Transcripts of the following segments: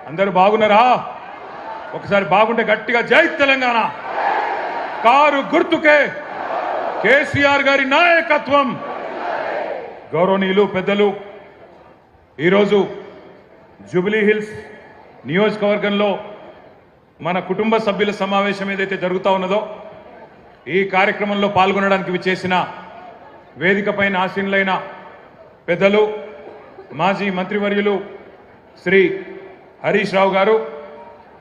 అందరూ బాగున్నారా? ఒకసారి బాగుంటే గట్టిగా జై తెలంగాణ. కారు గుర్తుకే కేసీఆర్ గారి నాయకత్వం. గౌరవనీయులు పెద్దలు, ఈరోజు జూబ్లీ హిల్స్ నియోజకవర్గంలో మన కుటుంబ సభ్యుల సమావేశం ఏదైతే జరుగుతూ ఉన్నదో, ఈ కార్యక్రమంలో పాల్గొనడానికి విచ్చేసిన వేదికపైన ఆసీనులైన పెద్దలు, మాజీ మంత్రివర్యులు శ్రీ హరీష్ రావు గారు,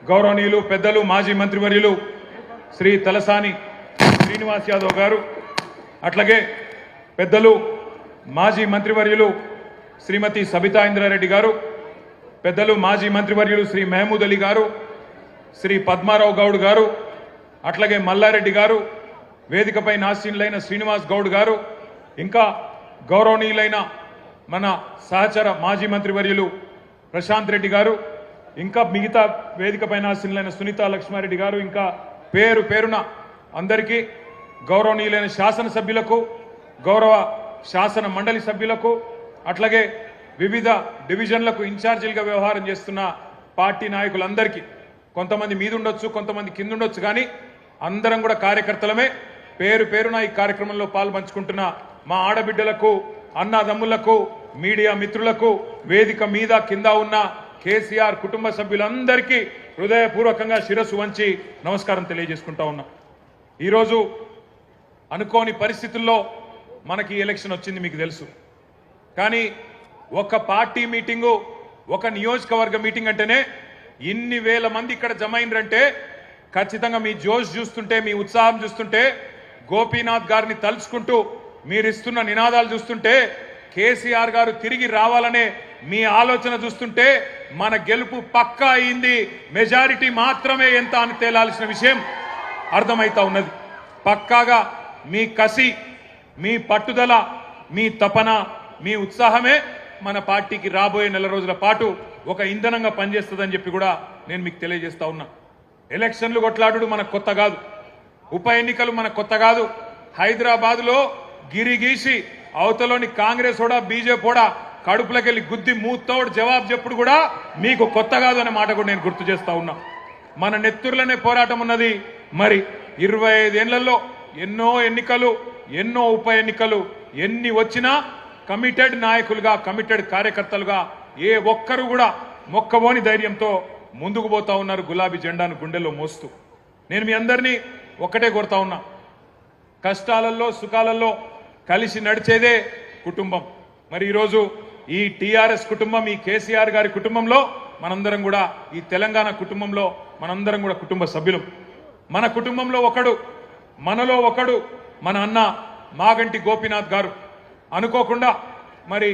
గౌరవనీయులు పెద్దలు మాజీ మంత్రివర్యులు శ్రీ తలసాని శ్రీనివాస్ యాదవ్ గారు, అట్లాగే పెద్దలు మాజీ మంత్రివర్యులు శ్రీమతి సబితా ఇంద్రారెడ్డి గారు, పెద్దలు మాజీ మంత్రివర్యులు శ్రీ మహమూద్ అలీ గారు, శ్రీ పద్మారావు గౌడ్ గారు, అట్లాగే మల్లారెడ్డి గారు, వేదికపై ఆసీనులైన శ్రీనివాస్ గౌడ్ గారు, ఇంకా గౌరవనీయులైన మన సహచర మాజీ మంత్రివర్యులు ప్రశాంత్ రెడ్డి గారు, ఇంకా మిగతా వేదికపైన ఆసీనులైన సునీతా లక్ష్మారెడ్డి గారు, ఇంకా పేరు పేరున అందరికీ, గౌరవనీయులైన శాసనసభ్యులకు, గౌరవ శాసన మండలి సభ్యులకు, అట్లాగే వివిధ డివిజన్లకు ఇన్ఛార్జీలుగా వ్యవహారం చేస్తున్న పార్టీ నాయకులందరికీ, కొంతమంది మీదుండొచ్చు, కొంతమంది కిందుండొచ్చు, కానీ అందరం కూడా కార్యకర్తలమే. పేరు పేరున ఈ కార్యక్రమంలో పాల్పంచుకుంటున్న మా ఆడబిడ్డలకు, అన్నదమ్ములకు, మీడియా మిత్రులకు, వేదిక మీద కింద ఉన్న కేసీఆర్ కుటుంబ సభ్యులందరికీ హృదయపూర్వకంగా శిరస్సు వంచి నమస్కారం తెలియజేసుకుంటా ఉన్నా. ఈరోజు అనుకోని పరిస్థితుల్లో మనకి ఎలక్షన్ వచ్చింది, మీకు తెలుసు. కానీ ఒక పార్టీ మీటింగు, ఒక నియోజకవర్గ మీటింగ్ అంటేనే ఇన్ని వేల మంది ఇక్కడ జమ అయినరంటే ఖచ్చితంగా మీ జోష్ చూస్తుంటే, మీ ఉత్సాహం చూస్తుంటే, గోపీనాథ్ గారిని తలుచుకుంటూ మీరిస్తున్న నినాదాలు చూస్తుంటే, కేసీఆర్ గారు తిరిగి రావాలనే మీ ఆలోచన చూస్తుంటే మన గెలుపు పక్కా అయింది. మెజారిటీ మాత్రమే ఎంత అని తేలాల్సిన విషయం అర్థమైతా ఉన్నది. పక్కాగా మీ కసి, మీ పట్టుదల, మీ తపన, మీ ఉత్సాహమే మన పార్టీకి రాబోయే నెల రోజుల పాటు ఒక ఇంధనంగా పనిచేస్తుందని చెప్పి కూడా నేను మీకు తెలియజేస్తా ఉన్నా. ఎలక్షన్లు కొట్లాడు మనకు కొత్త కాదు, ఉప ఎన్నికలు మనకు కొత్త కాదు. హైదరాబాద్లో గిరిగీసి అవతలోని కాంగ్రెస్ కూడా బీజేపీ కూడా కడుపులకెళ్ళి గుద్ది మూతోడు జవాబు చెప్పుడు కూడా మీకు కొత్త కాదు అనే మాట కూడా నేను గుర్తు చేస్తా ఉన్నా. మన నెత్తుర్లనే పోరాటం ఉన్నది. మరి 25 ఏళ్లలో ఎన్నో ఎన్నికలు, ఎన్నో ఉప ఎన్నికలు, ఎన్ని వచ్చినా కమిటెడ్ నాయకులుగా, కమిటెడ్ కార్యకర్తలుగా ఏ ఒక్కరు కూడా మొక్కబోని ధైర్యంతో ముందుకు పోతా ఉన్నారు, గులాబీ జెండాను గుండెల్లో మోస్తూ. నేను మీ అందరినీ ఒక్కటే కోరుతా ఉన్నా, కష్టాలలో సుఖాలలో కలిసి నడిచేదే కుటుంబం. మరి ఈరోజు ఈ టీఆర్ఎస్ కుటుంబం, ఈ కేసీఆర్ గారి కుటుంబంలో మనందరం కూడా, ఈ తెలంగాణ కుటుంబంలో మనందరం కూడా కుటుంబ సభ్యులు. మన కుటుంబంలో ఒకడు, మనలో ఒకడు మన అన్న మాగంటి గోపీనాథ్ గారు అనుకోకుండా మరి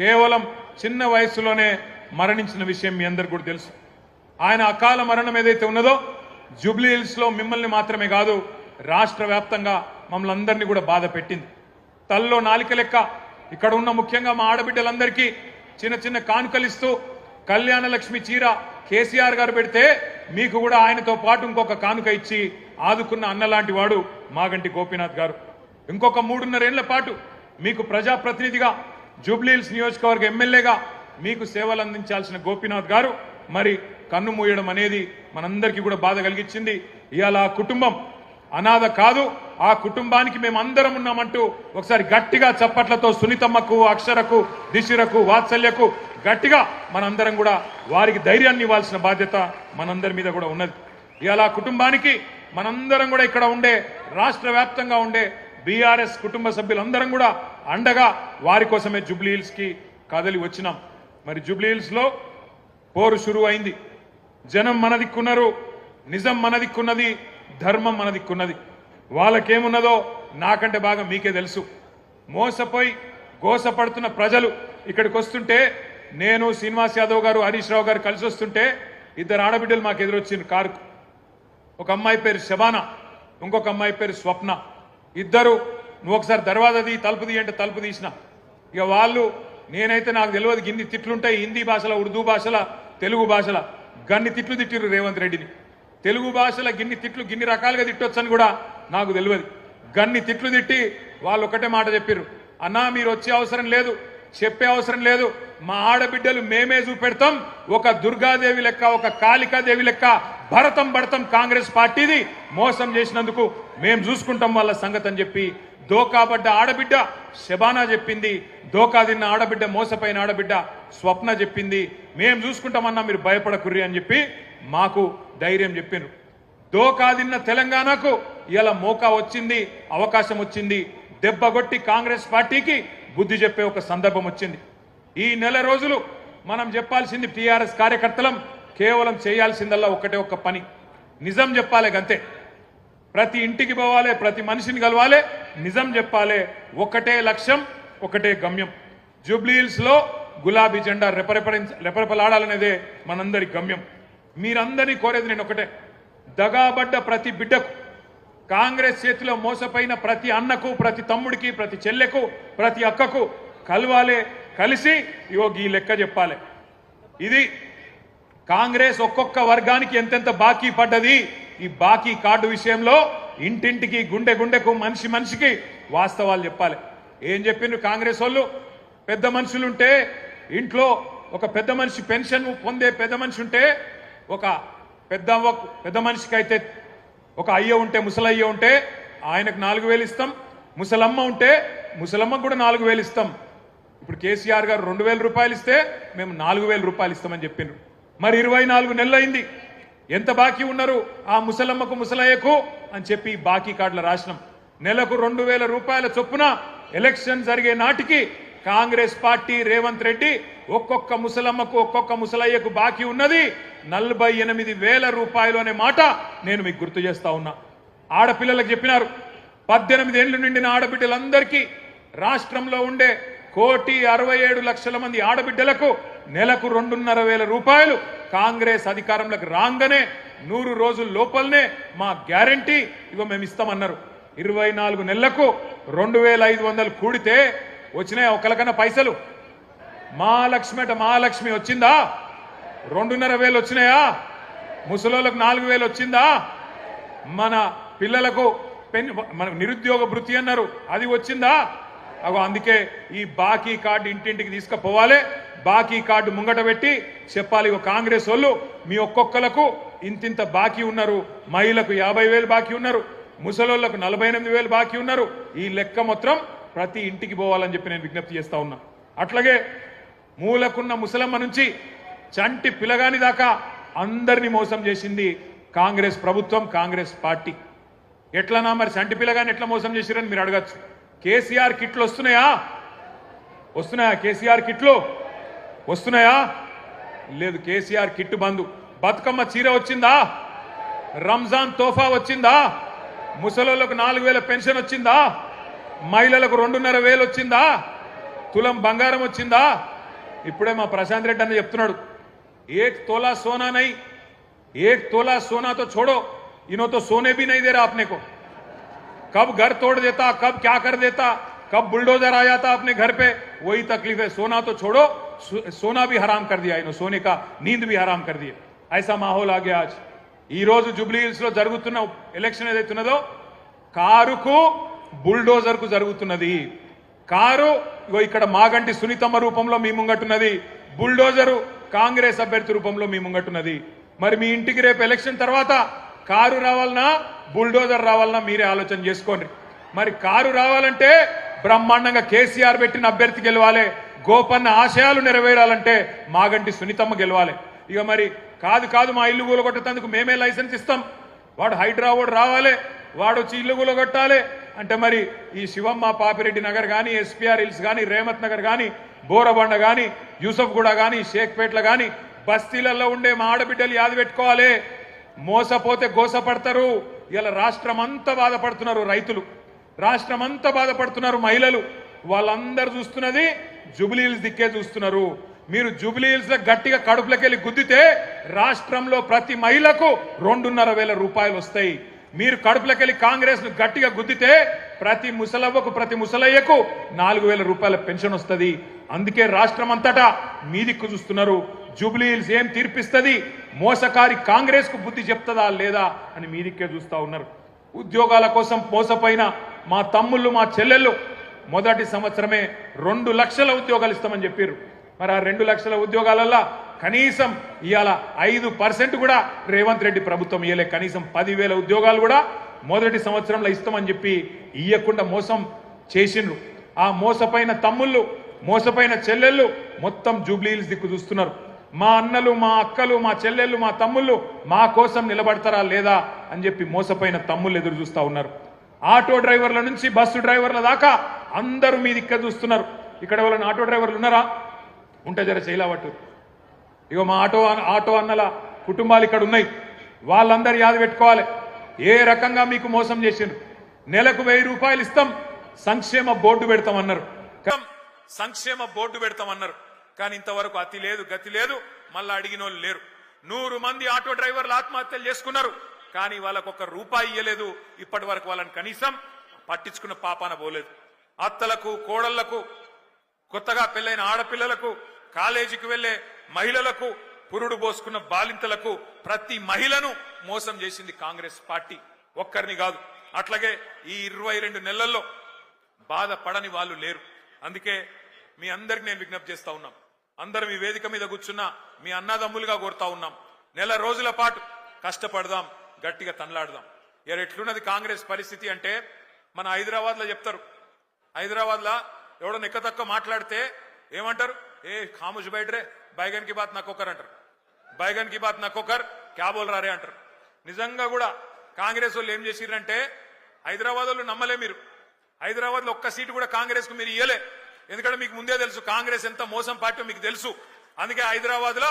కేవలం చిన్న వయసులోనే మరణించిన విషయం మీ అందరికి కూడా తెలుసు. ఆయన అకాల మరణం ఏదైతే ఉన్నదో జూబ్లీ హిల్స్లో మిమ్మల్ని మాత్రమే కాదు, రాష్ట్ర వ్యాప్తంగా మమ్మల్ని అందరినీ కూడా బాధ పెట్టింది. తల్లో నాలిక లెక్క ఇక్కడ ఉన్న ముఖ్యంగా మా ఆడబిడ్డలందరికీ చిన్న చిన్న కానుకలు ఇస్తూ కళ్యాణ లక్ష్మి చీర కేసీఆర్ గారు పెడితే మీకు కూడా ఆయనతో పాటు ఇంకొక కానుక ఇచ్చి ఆదుకున్న అన్నలాంటి వాడు మాగంటి గోపీనాథ్ గారు. ఇంకొక 3.5 ఏళ్ల పాటు మీకు ప్రజాప్రతినిధిగా, జూబ్లీ హిల్స్ నియోజకవర్గ ఎమ్మెల్యేగా మీకు సేవలు అందించాల్సిన గోపీనాథ్ గారు మరి కన్ను మూయడం అనేది మనందరికీ కూడా బాధ కలిగించింది. ఇవాళ ఆ కుటుంబం అనాథ కాదు, ఆ కుటుంబానికి మేమందరం ఉన్నామంటూ ఒకసారి గట్టిగా చప్పట్లతో సునీతమ్మకు, అక్షరకు, దిశిరకు, వాత్సల్యకు గట్టిగా మనందరం కూడా వారికి ధైర్యాన్ని ఇవ్వాల్సిన బాధ్యత మనందరి మీద కూడా ఉన్నది. ఇవాళ ఆ కుటుంబానికి మనందరం కూడా ఇక్కడ ఉండే, రాష్ట్ర వ్యాప్తంగా ఉండే బీఆర్ఎస్ కుటుంబ సభ్యులందరం కూడా అండగా వారి కోసమే జూబ్లీ హిల్స్కి కదలి వచ్చినాం. మరి జూబ్లీ హిల్స్లో పోరు షురు అయింది. జనం మన దిక్కున్నారు, నిజం మన దిక్కున్నది, ధర్మం మన దిక్కున్నది. వాళ్ళకేమున్నదో నాకంటే బాగా మీకే తెలుసు. మోసపోయి గోసపడుతున్న ప్రజలు ఇక్కడికి వస్తుంటే, నేను శ్రీనివాస్ యాదవ్ గారు, హరీష్ రావు గారు కలిసి వస్తుంటే 2 ఆడబిడ్డలు మాకు ఎదురొచ్చింది కారుకు. ఒక అమ్మాయి పేరు శబానా, ఇంకొక అమ్మాయి పేరు స్వప్న. ఇద్దరు నువ్వు ఒకసారి దర్వాజా తీ, తలుపు తీ అంటే తలుపు తీసిన. ఇక వాళ్ళు, నేనైతే నాకు తెలియదు గిన్ని తిట్లుంటాయి హిందీ భాషలో, ఉర్దూ భాషల, తెలుగు భాషల గన్ని తిట్లు తిట్టిరు రేవంత్ రెడ్డిని. తెలుగు భాషలో గిన్ని తిట్లు గిన్ని రకాలుగా తిట్టొచ్చని కూడా నాకు తెలియదు. గన్ని తిట్లు తిట్టి వాళ్ళు ఒకటే మాట చెప్పారు, అన్నా మీరు వచ్చే అవసరం లేదు, చెప్పే అవసరం లేదు. మా ఆడబిడ్డలు మేమే చూపెడతాం. ఒక దుర్గాదేవి లెక్క, ఒక కాళికాదేవి లెక్క భరతం పడతాం. కాంగ్రెస్ పార్టీది మోసం చేసినందుకు మేము చూసుకుంటాం వాళ్ళ సంగతి అని చెప్పి దోకాబడ్డ ఆడబిడ్డ శబానా చెప్పింది. దోకా తిన్న ఆడబిడ్డ, మోసపోయిన ఆడబిడ్డ స్వప్న చెప్పింది. మేము చూసుకుంటామన్నా, మీరు భయపడకుర్రి అని చెప్పి మాకు ధైర్యం చెప్పిండ్రు. దోకా తిన్న తెలంగాణకు ఇలా మోకా వచ్చింది, అవకాశం వచ్చింది. దెబ్బగొట్టి కాంగ్రెస్ పార్టీకి బుద్ధి చెప్పే ఒక సందర్భం వచ్చింది. ఈ నెల రోజులు మనం చెప్పాల్సింది టీఆర్ఎస్ కార్యకర్తలం కేవలం చేయాల్సిందల్లా ఒకటే ఒక్క పని, నిజం చెప్పాలి గంతే. ప్రతి ఇంటికి పోవాలి, ప్రతి మనిషిని కలవాలి, నిజం చెప్పాలి. ఒకటే లక్ష్యం, ఒకటే గమ్యం. జూబ్లీహిల్స్ లో గులాబీ జెండా రెపరెపలాడాలనేదే మనందరి గమ్యం. మీరందరినీ కోరేది నేను ఒకటే, దగాబడ్డ ప్రతి బిడ్డకు, కాంగ్రెస్ చేతిలో మోసపోయిన ప్రతి అన్నకు, ప్రతి తమ్ముడికి, ప్రతి చెల్లెకు, ప్రతి అక్కకు కలవాలి. కలిసి ఈ లెక్క చెప్పాలి. ఇది కాంగ్రెస్ ఒక్కొక్క వర్గానికి ఎంతెంత బాకీ పడ్డది, ఈ బాకీ కార్డు విషయంలో ఇంటింటికి, గుండె గుండెకు, మనిషి మనిషికి వాస్తవాలు చెప్పాలి. ఏం చెప్పిండ్రు కాంగ్రెస్ వాళ్ళు? పెద్ద మనుషులుంటే ఇంట్లో ఒక పెద్ద మనిషి పెన్షన్ పొందే పెద్ద మనిషి ఉంటే, ఒక పెద్ద మనిషికి అయితే ఒక అయ్య ఉంటే, ముసలయ్య ఉంటే ఆయనకు 4,000 ఇస్తాం. ముసలమ్మ ఉంటే ముసలమ్మకు కూడా 4,000 ఇస్తాం. ఇప్పుడు కేసీఆర్ గారు 2,000 రూపాయలు ఇస్తే మేము 4,000 రూపాయలు ఇస్తామని చెప్పిండ్రు. మరి 24 నెలలు అయింది. ఎంత బాకీ ఉన్నారు ఆ ముసలమ్మకు, ముసలయ్యకు అని చెప్పి బాకీ కార్డుల రాసినాం. నెలకు 2,000 రూపాయల చొప్పున ఎలక్షన్ జరిగే నాటికి కాంగ్రెస్ పార్టీ, రేవంత్ రెడ్డి ఒక్కొక్క ముసలమ్మకు, ఒక్కొక్క ముసలయ్యకు బాకీ ఉన్నది 48,000 రూపాయలు అనే మాట నేను మీకు గుర్తు చేస్తా ఉన్నా. ఆడపిల్లలకు చెప్పినారు, 18 ఏళ్లు నిండిన ఆడబిడ్డలందరికీ రాష్ట్రంలో ఉండే 1,67,00,000 మంది ఆడబిడ్డలకు నెలకు 2,500 రూపాయలు కాంగ్రెస్ అధికారంలోకి రాగానే 100 రోజుల లోపలనే మా గ్యారంటీ మేము ఇస్తామన్నారు. 24 నెలలకు 2,500 కూడితే వచ్చినాయా ఒకరికన్నా పైసలు? మహాలక్ష్మి వచ్చిందా? 2,500 వచ్చినాయా? ముసలోళ్ళకు 4,000 వచ్చిందా? మన పిల్లలకు మన నిరుద్యోగ భృతి అన్నారు, అది వచ్చిందా? అందుకే ఈ బాకీ కార్డు ఇంటింటికి తీసుకుపోవాలి. బాకీ కార్డు ముంగట పెట్టి చెప్పాలి, కాంగ్రెస్ వాళ్ళు మీ ఒక్కొక్కలకు ఇంతింత బాకీ ఉన్నారు. మహిళలకు 50,000 బాకీ ఉన్నారు, ముసలోళ్లకు 48,000 బాకీ ఉన్నారు. ఈ లెక్క మొత్తం ప్రతి ఇంటికి పోవాలని చెప్పి నేను విజ్ఞప్తి చేస్తా ఉన్నా. అట్లాగే మూలకున్న ముసలమ్మ నుంచి చంటి పిల్లగాని దాకా అందరినీ మోసం చేసింది కాంగ్రెస్ ప్రభుత్వం, కాంగ్రెస్ పార్టీ. ఎట్లనా మరి చంటి పిల్లగాని ఎట్లా మోసం చేసిరని మీరు అడగచ్చు. కేసీఆర్ కిట్లు వస్తున్నాయా? కేసీఆర్ కిట్లు వస్తున్నాయా? లేదు. కేసీఆర్ కిట్టు బంధు. బతుకమ్మ చీర వచ్చిందా? రంజాన్ తోఫా వచ్చిందా? ముసలోళ్లకు 4,000 పెన్షన్ వచ్చిందా? మహిళలకు 2,500 వచ్చిందా? తులం బంగారం వచ్చిందా? ఇప్పుడే మా ప్రశాంత్ రెడ్డి అన్న చెప్తున్నాడు, 1 तोला सोना नहीं, 1 तोला सोना तो छोड़ो, इन्हों तो सोने भी नहीं दे रहा अपने को. कब घर तोड़ देता, कब क्या कर देता, कब बुलडोजर आ जाता अपने घर पे, वही तकलीफ है. सोना तो छोड़ो, सोना भी हराम कर दिया इन्हों, सोने का नींद भी हराम कर दिया. ऐसा माहौल आ गया आज. ఈ రోజు జూబ్లీ హిల్స్ లో జరుగుతున్న ఎలక్షన్ ఏదైతున్నదో కారుకు బుల్డోజర్ కు జరుగుతున్నది. కారు ఇక్కడ మాగంటి సునీతమ్మ రూపంలో మీ ముంగట్టున్నది, బుల్డోజరు కాంగ్రెస్ అభ్యర్థి రూపంలో మీ ముంగట్టున్నది. మరి మీ ఇంటికి రేపు ఎలక్షన్ తర్వాత కారు రావాలన్నా, బుల్డోజర్ రావాలన్నా మీరే ఆలోచన చేసుకోండి. మరి కారు రావాలంటే బ్రహ్మాండంగా కేసీఆర్ పెట్టిన అభ్యర్థి గెలవాలి. గోపన్న ఆశయాలు నెరవేరాలంటే మాగంటి సునీతమ్మ గెలవాలి. ఇక మరి కాదు మా ఇల్లు కూలగొట్టేందుకు మేమే లైసెన్స్ ఇస్తాం, వాడు హైదరాబాద్ రావాలి, వాడు వచ్చి ఇల్లు కూలగొట్టాలి అంటే మరి ఈ శివమ్మ పాపిరెడ్డి నగర్ కానీ, ఎస్పీఆర్ హిల్స్ కానీ, రేమత్ నగర్ కానీ, బోరబండ కానీ, యూసఫ్గూడ కానీ, షేక్పేట్ల కానీ బస్తీలలో ఉండే మా ఆడబిడ్డలు యాది పెట్టుకోవాలి. మోసపోతే గోసపడతారు. ఇలా రాష్ట్రం అంతా బాధపడుతున్నారు రైతులు, రాష్ట్రం అంతా బాధపడుతున్నారు మహిళలు. వాళ్ళందరూ చూస్తున్నది జూబ్లీ హిల్స్ దిక్కే చూస్తున్నారు. మీరు జూబ్లీ హిల్స్ లో గట్టిగా కడుపులకెళ్ళి గుద్దితే రాష్ట్రంలో ప్రతి మహిళకు 2,500 రూపాయలు వస్తాయి. మీరు కడుపులకెళ్ళి కాంగ్రెస్ ను గట్టిగా గుద్దితే ప్రతి ముసలవ్వకు, ప్రతి ముసలయ్యకు 4,000 రూపాయల పెన్షన్ వస్తుంది. అందుకే రాష్ట్రం అంతటా మీ దిక్కు చూస్తున్నారు. జూబ్లీ హిల్స్ ఏం తీర్పిస్తుంది, మోసకారి కాంగ్రెస్ కు బుద్ధి చెప్తుందా లేదా అని మీ దిక్కే చూస్తా ఉన్నారు. ఉద్యోగాల కోసం మోసపోయిన మా తమ్ముళ్ళు, మా చెల్లెళ్ళు మొదటి సంవత్సరమే 2 లక్షల ఉద్యోగాలు ఇస్తామని చెప్పారు. మరి ఆ 2 లక్షల ఉద్యోగాలల్లో కనీసం ఇవాళ 5% కూడా రేవంత్ రెడ్డి ప్రభుత్వం ఇయ్యలే. కనీసం 10,000 ఉద్యోగాలు కూడా మొదటి సంవత్సరంలో ఇస్తామని చెప్పి ఇయ్యకుండా మోసం చేసిండ్రు. ఆ మోసపోయిన తమ్ముళ్ళు, మోసపోయిన చెల్లెళ్ళు మొత్తం జూబ్లీహిల్స్ దిక్కు చూస్తున్నారు. మా అన్నలు, మా అక్కలు, మా చెల్లెళ్ళు, మా తమ్ముళ్ళు మా కోసం నిలబడతారా లేదా అని చెప్పి మోసపోయిన తమ్ముళ్ళు ఎదురు చూస్తా ఉన్నారు. ఆటో డ్రైవర్ల నుంచి బస్సు డ్రైవర్ల దాకా అందరూ మీ దిక్క చూస్తున్నారు. ఇక్కడ ఎవరైనా ఆటో డ్రైవర్లు ఉన్నారా? ఉంటే జర చేయలేవట్టు. ఇగో మా ఆటో అన్నల కుటుంబాలు ఇక్కడ ఉన్నాయి. వాళ్ళందరూ యాద పెట్టుకోవాలి ఏ రకంగా మీకు మోసం చేసిండ్రు. నెలకు 1000 రూపాయలు ఇస్తాం, సంక్షేమ బోర్డు పెడతామన్నారు. సంక్షేమ బోర్డు పెడతామన్నారు. కానీ ఇంతవరకు అతి లేదు, గతి లేదు. మళ్ళా అడిగిన వాళ్ళు లేరు. 100 మంది ఆటో డ్రైవర్లు ఆత్మహత్యలు చేసుకున్నారు. కానీ వాళ్ళకు ఒక్క రూపాయి ఇయ్యలేదు. ఇప్పటి వరకు వాళ్ళని కనీసం పట్టించుకున్న పాపాన పోలేదు. అత్తలకు, కోడళ్లకు, కొత్తగా పెళ్లైన ఆడపిల్లలకు, కాలేజీకి వెళ్లే మహిళలకు, పురుడు పోసుకున్న బాలింతలకు ప్రతి మహిళను మోసం చేసింది కాంగ్రెస్ పార్టీ. ఒక్కరిని కాదు. అట్లాగే ఈ 22 నెలల్లో బాధపడని వాళ్ళు లేరు. అందుకే మీ అందరికి నేను విజ్ఞప్తి చేస్తా ఉన్నాం. అందరం ఈ వేదిక మీద కూర్చున్నా మీ అన్నదమ్ములుగా కోరుతా ఉన్నాం. నెల రోజుల పాటు కష్టపడదాం, గట్టిగా తనలాడదాం. ఎట్లున్నది కాంగ్రెస్ పరిస్థితి అంటే, మన హైదరాబాద్ లో చెప్తారు, హైదరాబాద్ లా ఎవడో నెక్కతక్క మాట్లాడితే ఏమంటారు? ఏ ఖాముష్ బయటరే, బైగన్ కి బాత్ నక్కొకర్ అంటారు. బైగన్ కి బాత్ నక్కొకర్ క్యా బోల్ రారే అంటారు. నిజంగా కూడా కాంగ్రెస్ వాళ్ళు ఏం చేసిరంటే, హైదరాబాద్ వాళ్ళు నమ్మలే మీరు. హైదరాబాద్ లో ఒక్క సీటు కూడా కాంగ్రెస్ కు మీరు ఇయ్యలే. ఎందుకంటే మీకు ముందే తెలుసు కాంగ్రెస్ ఎంత మోసం పార్టీ మీకు తెలుసు. అందుకే హైదరాబాద్ లో